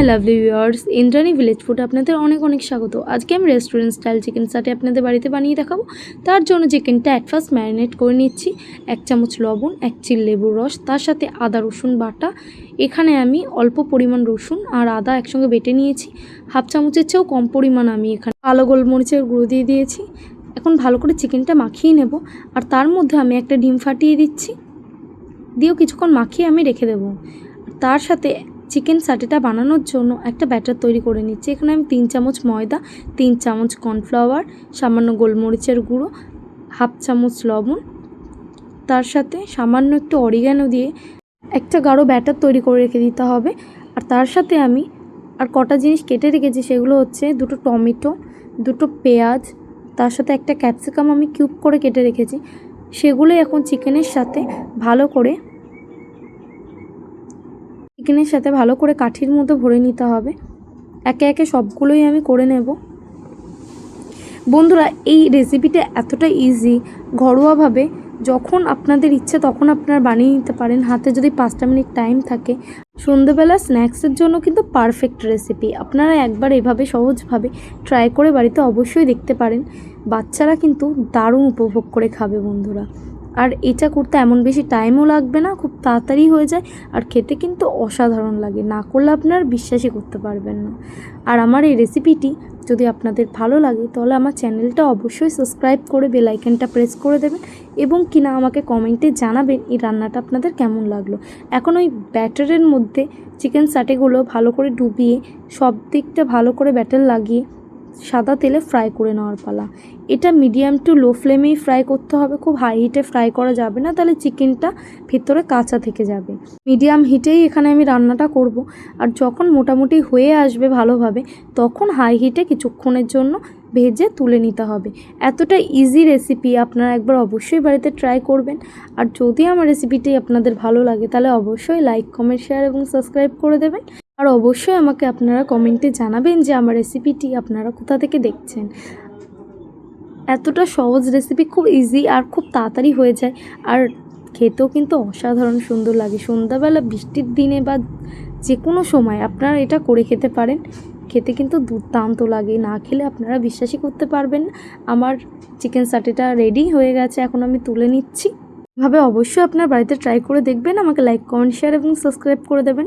Lovely viewers, Indrani village food আপনাদের অনেক অনেক স্বাগত। আজকে আমি রেস্টুরেন্ট স্টাইল চিকেন সাটে আপনাদের বাড়িতে বানিয়ে দেখাবো। তার জন্য চিকেনটা ফার্স্ট ম্যারিনেট করে নিচ্ছি। 1 চামচ লবণ, 1 চিল লেবুর রস, তার সাথে আদা রসুন বাটা। এখানে আমি অল্প পরিমাণ রসুন আর আদা একসঙ্গে বেটে নিয়েছি। হাফ চামচের চেয়েও কম পরিমাণ আমি এখানে কালো গোলমরিচের গুঁড়ো দিয়ে দিয়েছি। এখন ভালো করে চিকেনটা মাখিয়ে নেব। আর তার মধ্যে আমি একটা ডিম ফাটিয়ে দিচ্ছি, দিয়েও কিছুক্ষণ মাখিয়ে আমি রেখে দেবো। তার সাথে চিকেন সাটেটা বানানোর জন্য একটা ব্যাটার তৈরি করে নিচ্ছি। এখানে আমি 3 চামচ ময়দা, 3 চামচ কর্নফ্লাওয়ার, সামান্য গোলমরিচের গুঁড়ো, হাফ চামচ লবণ, তার সাথে সামান্য একটু অরিগ্যানো দিয়ে একটা গাঢ় ব্যাটার তৈরি করে রেখে দিতে হবে। আর তার সাথে আমি আর কটা জিনিস কেটে রেখেছি, সেগুলো হচ্ছে 2টো টমেটো, 2টো পেঁয়াজ, তার সাথে একটা ক্যাপসিকাম আমি কিউব করে কেটে রেখেছি। সেগুলোই এখন চিকেনের সাথে ভালো করে কাঠির মধ্যে ভরে নিতে হবে। একে একে সবগুলোই আমি করে নেব। বন্ধুরা, এই রেসিপিটা এতটা ইজি, ঘরোয়াভাবে যখন আপনাদের ইচ্ছে তখন আপনারা বানিয়ে নিতে পারেন। হাতে যদি 5টা মিনিট টাইম থাকে, সন্ধ্যেবেলা স্ন্যাক্সের জন্য কিন্তু পারফেক্ট রেসিপি। আপনারা একবার এভাবে সহজভাবে ট্রাই করে বাড়িতে অবশ্যই দেখতে পারেন। বাচ্চারা কিন্তু দারুণ উপভোগ করে খাবে বন্ধুরা। আর এটা করতে এমন বেশি টাইমও লাগবে না, খুব তাড়াতাড়ি হয়ে যায়। আর খেতে কিন্তু অসাধারণ লাগে, না করলে আপনারা বিশ্বাসই করতে পারবেন না। আর আমার এই রেসিপিটি যদি আপনাদের ভালো লাগে তাহলে আমার চ্যানেলটা অবশ্যই সাবস্ক্রাইব করে বেল আইকনটা প্রেস করে দেবেন, এবং কিনা আমাকে কমেন্টে জানাবেন এই রান্নাটা আপনাদের কেমন লাগলো। এখন ওই ব্যাটারের মধ্যে চিকেন সাটেগুলো ভালো করে ডুবিয়ে সব দিকটা ভালো করে ব্যাটার লাগিয়ে সাদা তেলে ফ্রাই করে নেওয়ার পালা। এটা মিডিয়াম টু লো ফ্লেমেই ফ্রাই করতে হবে, খুব হাই হিটে ফ্রাই করা যাবে না, তাহলে চিকেনটা ভিতরে কাঁচা থেকে যাবে। মিডিয়াম হিটেই এখানে আমি রান্নাটা করব। আর যখন মোটামুটি হয়ে আসবে ভালোভাবে, তখন হাই হিটে কিছুক্ষণের জন্য ভেজে তুলে নিতে হবে। এতটা ইজি রেসিপি, আপনারা একবার অবশ্যই বাড়িতে ট্রাই করবেন। আর যদি আমার রেসিপিটি আপনাদের ভালো লাগে তাহলে অবশ্যই লাইক, কমেন্ট, শেয়ার এবং সাবস্ক্রাইব করে দেবেন। আর অবশ্যই আমাকে আপনারা কমেন্টে জানাবেন যে আমার রেসিপিটি আপনারা কোথা থেকে দেখছেন। এতটা সহজ রেসিপি, খুব ইজি আর খুব তাড়াতাড়ি হয়ে যায়। আর খেতেও কিন্তু অসাধারণ সুন্দর লাগে। সন্ধ্যাবেলা বৃষ্টির দিনে বা যে কোনো সময় আপনারা এটা করে খেতে পারেন। খেতে কিন্তু দুর্দান্ত লাগে, না খেলে আপনারা বিশ্বাসই করতে পারবেন না। আমার চিকেন সাটেটা রেডি হয়ে গেছে, এখন আমি তুলে নিচ্ছি। এভাবে অবশ্যই আপনার বাড়িতে ট্রাই করে দেখবেন। আমাকে লাইক, কমেন্ট, শেয়ার এবং সাবস্ক্রাইব করে দেবেন।